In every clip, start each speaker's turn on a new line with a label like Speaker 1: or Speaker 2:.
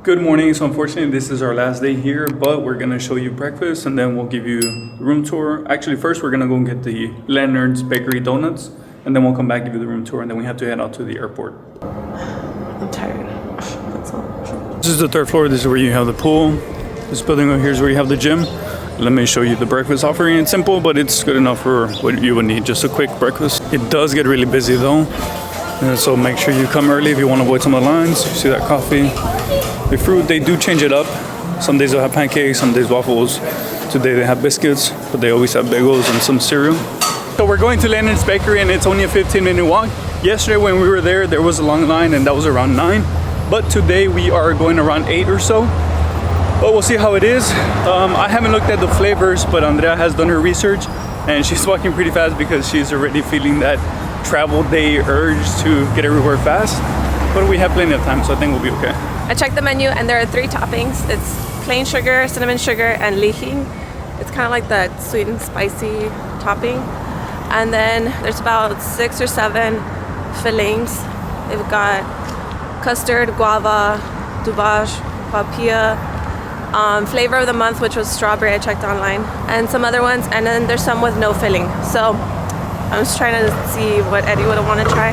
Speaker 1: Good morning. So unfortunately this is our last day here, but we're gonna show you breakfast and then we'll give you the room tour. Actually first we're gonna go and get the Leonard's bakery donuts and then we'll come back, give you the room tour, and then we have to head out to the airport.
Speaker 2: I'm tired. That's all.
Speaker 1: This is the third floor. This is where you have the pool. This building over here is where you have the gym. Let me show you the breakfast offering. It's simple, but it's good enough for what you would need. Just a quick breakfast. It does get really busy though. So make sure you come early if you want to avoid some of the lines. You see that coffee. The fruit, they do change it up. Some days they'll have pancakes, some days waffles. Today they have biscuits, but they always have bagels and some cereal. So we're going to Leonard's Bakery and it's only a 15-minute walk. Yesterday when we were there was a long line and that was around 9. But today we are going around 8 or so. But we'll see how it is. I haven't looked at the flavors, but Andrea has done her research and she's walking pretty fast because she's already feeling that travel day urge to get everywhere fast. But we have plenty of time, so I think we'll be okay.
Speaker 2: I checked the menu and there are 3 toppings. It's plain sugar, cinnamon sugar, and lihing. It's kind of like the sweet and spicy topping. And then there's about 6 or 7 fillings. They've got custard, guava, duvage, papaya, flavor of the month, which was strawberry, I checked online, and some other ones. And then there's some with no filling. So I'm just trying to see what Eddie would want to try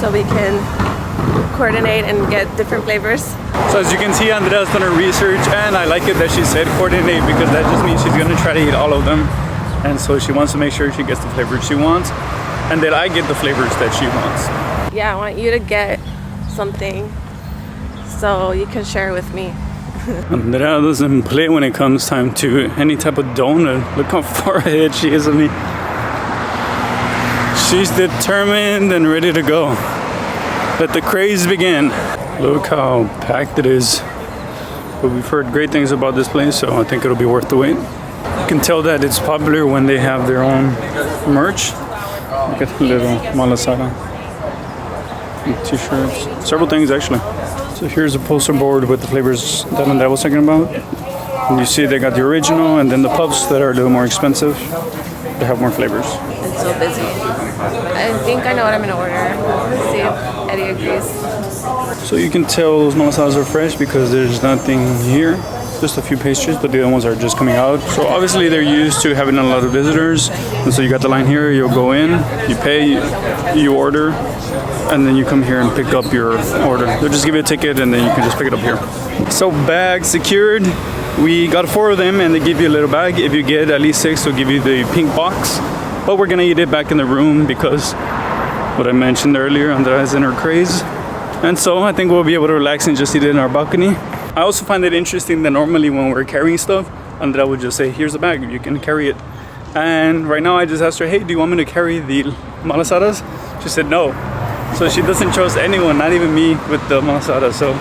Speaker 2: so we can coordinate and get different flavors.
Speaker 1: So as you can see, Andrea's done her research and I like it that she said coordinate because that just means she's gonna try to eat all of them. And so she wants to make sure she gets the flavors she wants and that I get the flavors that she wants.
Speaker 2: Yeah, I want you to get something so you can share with me.
Speaker 1: Andrea doesn't play when it comes time to any type of donut. Look how far ahead she is of me. She's determined and ready to go. Let the craze begin. Look how packed it is. But we've heard great things about this place, so I think it'll be worth the wait. You can tell that it's popular when they have their own merch. Look at the little malasada. T-shirts. Several things actually. So here's a poster board with the flavors that I was talking about. And you see they got the original and then the puffs that are a little more expensive. They have more flavors.
Speaker 2: It's so busy. I think I know what I'm gonna order. Let's see if Eddie agrees.
Speaker 1: So you can tell those malasadas are fresh because there's nothing here. Just a few pastries, but the other ones are just coming out. So obviously they're used to having a lot of visitors. And so you got the line here, you'll go in, you pay, you order, and then you come here and pick up your order. They'll just give you a ticket and then you can just pick it up here. So bag secured. We got 4 of them and they give you a little bag. If you get at least 6, they'll give you the pink box. But we're gonna eat it back in the room because what I mentioned earlier, Andrea's in her craze. And so I think we'll be able to relax and just eat it in our balcony. I also find it interesting that normally when we're carrying stuff, Andrea would just say, here's the bag, you can carry it. And right now I just asked her, hey, do you want me to carry the malasadas? She said no. So she doesn't trust anyone, not even me, with the malasadas. So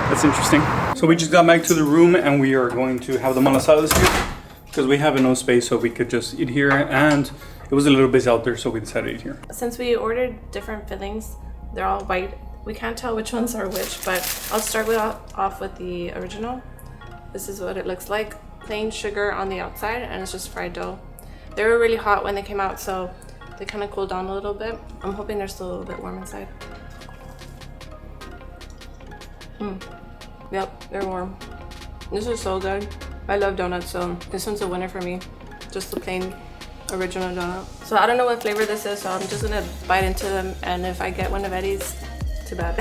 Speaker 1: that's interesting. So we just got back to the room and we are going to have the malasadas here because we have no space, so we could just eat here, and it was a little busy out there, so we decided to eat here.
Speaker 2: Since we ordered different fillings, they're all white. We can't tell which ones are which, but I'll start off with the original. This is what it looks like. Plain sugar on the outside, and it's just fried dough. They were really hot when they came out, so they kind of cooled down a little bit. I'm hoping they're still a little bit warm inside. Yep, they're warm. This is so good. I love donuts, so this one's a winner for me. Just the plain original donut. So I don't know what flavor this is, so I'm just gonna bite into them, and if I get one of Eddie's, too bad.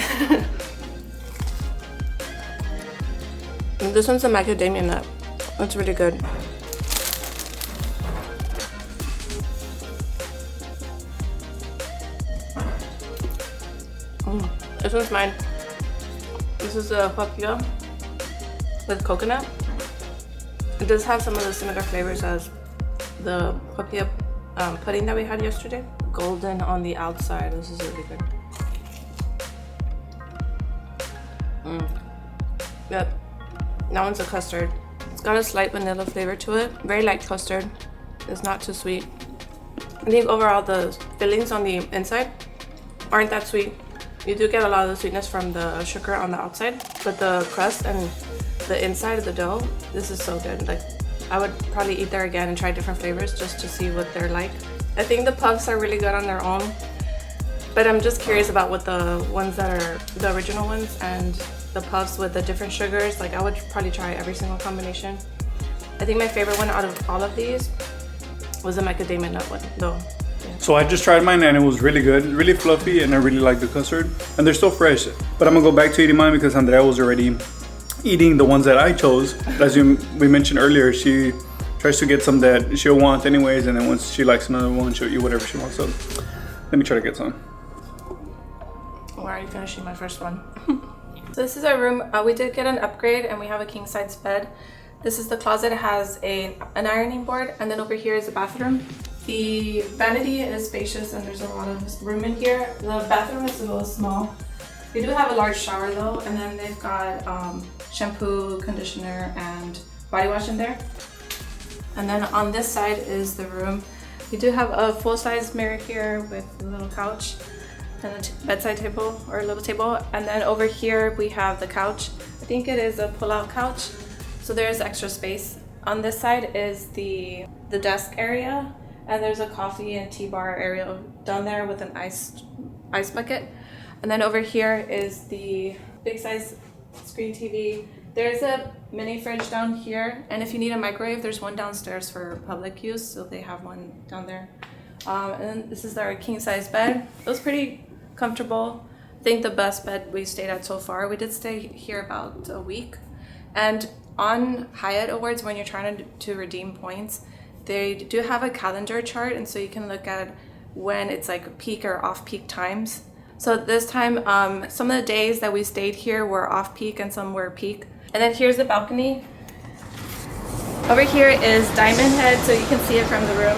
Speaker 2: This one's a macadamia nut. That's really good. This one's mine. This is a papaya with coconut. It does have some of the similar flavors as the papaya pudding that we had yesterday. Golden on the outside. This is really good. Yep, that one's a custard. It's got a slight vanilla flavor to it. Very light custard. It's not too sweet. I think overall the fillings on the inside aren't that sweet. You do get a lot of the sweetness from the sugar on the outside, but the crust and the inside of the dough, this is so good. Like, I would probably eat there again and try different flavors just to see what they're like. I think the puffs are really good on their own, but I'm just curious about what the ones that are the original ones and the puffs with the different sugars. Like I would probably try every single combination. I think my favorite one out of all of these was the macadamia nut one though. Yeah.
Speaker 1: So I just tried mine and it was really good, really fluffy, and I really like the custard. And they're still fresh, but I'm gonna go back to eating mine because Andrea was already eating the ones that I chose. As we mentioned earlier, she tries to get some that she'll want anyways, and then once she likes another one, she'll eat whatever she wants. So let me try to get some.
Speaker 2: We're already finishing my first one. So this is our room. We did get an upgrade and we have a king size bed. This is the closet. It has an ironing board, and then over here is the bathroom. The vanity is spacious and there's a lot of room in here. The bathroom is a little small. We do have a large shower though, and then they've got shampoo, conditioner, and body wash in there. And then on this side is the room. We do have a full-size mirror here with a little couch and a bedside table or a little table. And then over here we have the couch. I think it is a pull-out couch, so there's extra space. On this side is the desk area, and there's a coffee and tea bar area down there with an ice bucket. And then over here is the big size screen TV. There's a mini fridge down here, and if you need a microwave, there's one downstairs for public use, so they have one down there. And then this is our king size bed. It was pretty comfortable. I think the best bed we stayed at so far. We did stay here about a week, and on Hyatt Awards, when you're trying to redeem points, they do have a calendar chart, and so you can look at when it's like peak or off peak times. So this time, some of the days that we stayed here were off peak and some were peak. And then here's the balcony. Over here is Diamond Head, so you can see it from the room.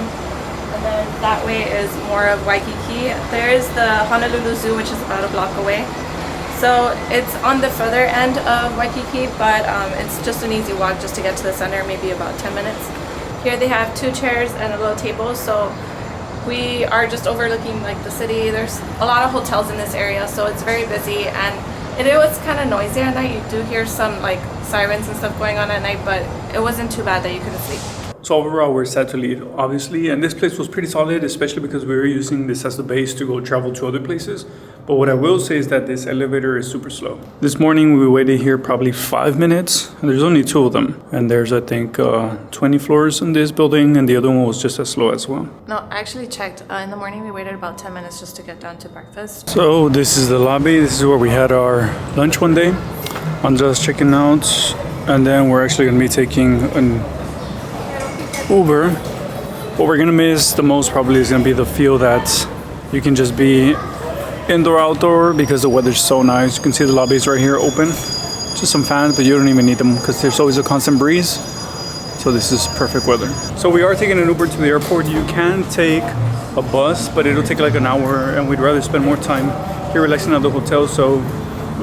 Speaker 2: And then that way is more of Waikiki. There's the Honolulu Zoo, which is about a block away. So it's on the further end of Waikiki, but it's just an easy walk just to get to the center, maybe about 10 minutes. Here they have 2 chairs and a little table, so we are just overlooking like the city. There's a lot of hotels in this area, so it's very busy, and it was kind of noisy at night. You do hear some like sirens and stuff going on at night, but it wasn't too bad that you couldn't sleep.
Speaker 1: So overall, we're sad to leave, obviously, and this place was pretty solid, especially because we were using this as the base to go travel to other places. But what I will say is that this elevator is super slow. This morning we waited here probably 5 minutes, and there's only 2 of them. And there's, I think, 20 floors in this building, and the other one was just as slow as well.
Speaker 2: No, I actually checked. In the morning we waited about 10 minutes just to get down to breakfast.
Speaker 1: So this is the lobby. This is where we had our lunch one day. Andrea's checking out, and then we're actually going to be taking an Uber. What we're gonna miss the most probably is gonna be the feel that you can just be indoor, outdoor, because the weather's so nice. You can see the lobbies right here open. Just some fans, but you don't even need them because there's always a constant breeze. So this is perfect weather. So we are taking an Uber to the airport. You can take a bus, but it'll take like an hour, and we'd rather spend more time here relaxing at the hotel. So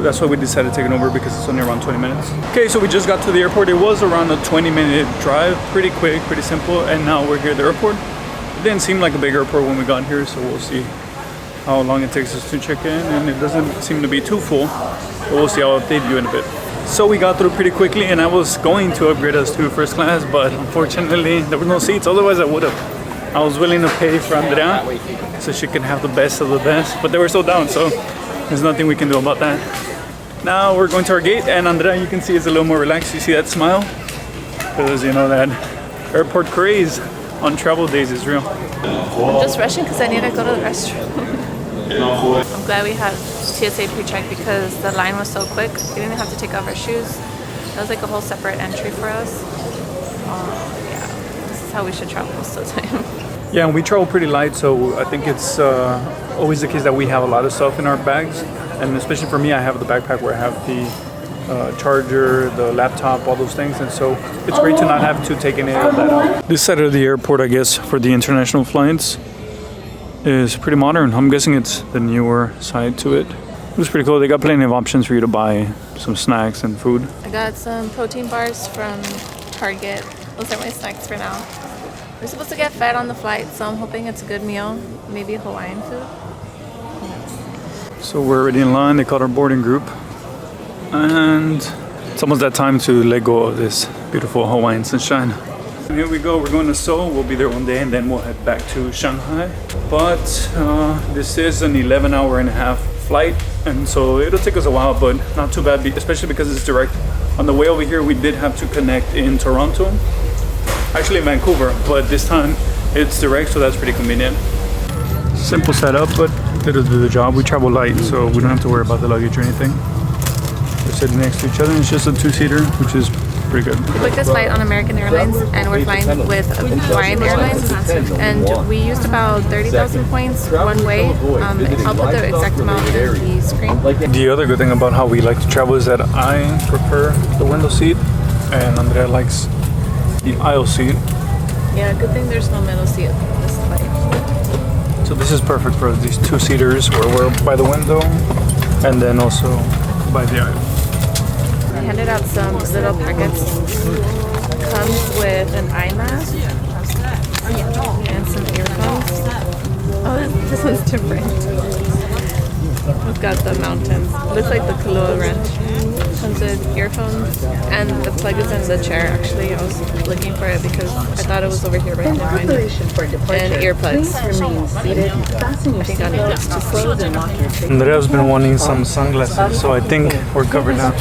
Speaker 1: that's why we decided to take an Uber, because it's only around 20 minutes. Okay, so we just got to the airport. It was around a 20-minute drive, pretty quick, pretty simple, and now we're here at the airport. It didn't seem like a big airport when we got here, so we'll see how long it takes us to check in, and it doesn't seem to be too full, but we'll see. I'll update you in a bit. So we got through pretty quickly, and I was going to upgrade us to first class, but unfortunately there were no seats, otherwise I would have. I was willing to pay for Andrea so she can have the best of the best, but they were so down, so there's nothing we can do about that. Now we're going to our gate, and Andrea, you can see, is a little more relaxed. You see that smile? Because you know that airport craze on travel days is real.
Speaker 2: I'm just rushing because I need to go to the restroom. I'm glad we had TSA pre-check because the line was so quick. We didn't have to take off our shoes. That was like a whole separate entry for us. Yeah, this is how we should travel most of the time.
Speaker 1: Yeah, and we travel pretty light, so I think it's always the case that we have a lot of stuff in our bags. And especially for me, I have the backpack where I have the charger, the laptop, all those things. And so it's great to not have to take any of that out. This side of the airport, I guess, for the international flights is pretty modern. I'm guessing it's the newer side to it. It's pretty cool. They got plenty of options for you to buy some snacks and food.
Speaker 2: I got some protein bars from Target. Those are my snacks for now. We're supposed to get fed on the flight, so I'm hoping it's a good meal. Maybe Hawaiian food.
Speaker 1: So we're already in line. They called our boarding group. And it's almost that time to let go of this beautiful Hawaiian sunshine. And here we go. We're going to Seoul. We'll be there one day, and then we'll head back to Shanghai. But this is an 11-hour-and-a-half flight, and so it'll take us a while, but not too bad, especially because it's direct. On the way over here, we did have to connect in Toronto, actually in Vancouver, but this time it's direct, so that's pretty convenient. Simple setup, but it'll do the job. We travel light, so we don't have to worry about the luggage or anything. We're sitting next to each other, and it's just a two-seater, which is pretty good.
Speaker 2: We booked this flight on American Airlines, and we're flying with Hawaiian Airlines, and we used about 30,000 points one way. I'll put the exact amount in the screen.
Speaker 1: The other good thing about how we like to travel is that I prefer the window seat, and Andrea likes the aisle seat.
Speaker 2: Yeah, good thing there's no middle seat on this flight.
Speaker 1: So this is perfect for these two-seaters where we're by the window, and then also by the aisle.
Speaker 2: I handed out some little packets. Comes with an eye mask and some earphones. Oh, this one's different. It's got the mountains. Looks like the Kailua Ranch. Comes with earphones, and the plug is in the chair. Actually, I was looking for it because I thought it was over here, but I couldn't find it. And earplugs. I think I need this to sleep.
Speaker 1: Andrea's been wanting some sunglasses, so I think we're covered now.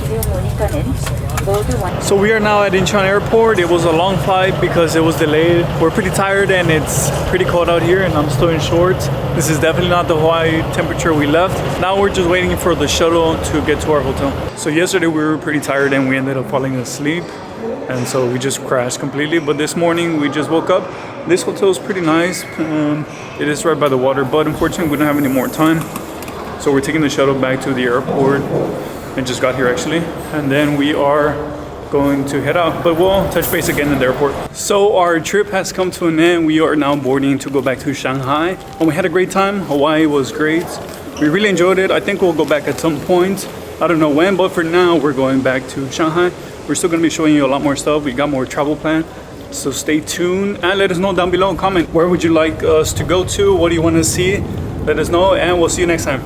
Speaker 1: So we are now at Incheon Airport. It was a long flight because it was delayed. We're pretty tired and it's pretty cold out here, and I'm still in shorts. This is definitely not the Hawaii temperature we left. Now we're just waiting for the shuttle to get to our hotel. So yesterday we were pretty tired and we ended up falling asleep, and so we just crashed completely. But this morning we just woke up. This hotel is pretty nice. It is right by the water, but unfortunately we don't have any more time. So we're taking the shuttle back to the airport. And just got here actually, and then we are going to head out, but we'll touch base again in the airport. So our trip has come to an end. We are now boarding to go back to Shanghai, and we had a great time. Hawaii was great. We really enjoyed it. I think we'll go back at some point. I don't know when, but for now we're going back to Shanghai. We're still going to be showing you a lot more stuff. We got more travel planned, so stay tuned and let us know down below. Comment, where would you like us to go to? What do you want to see? Let us know, and we'll see you next time.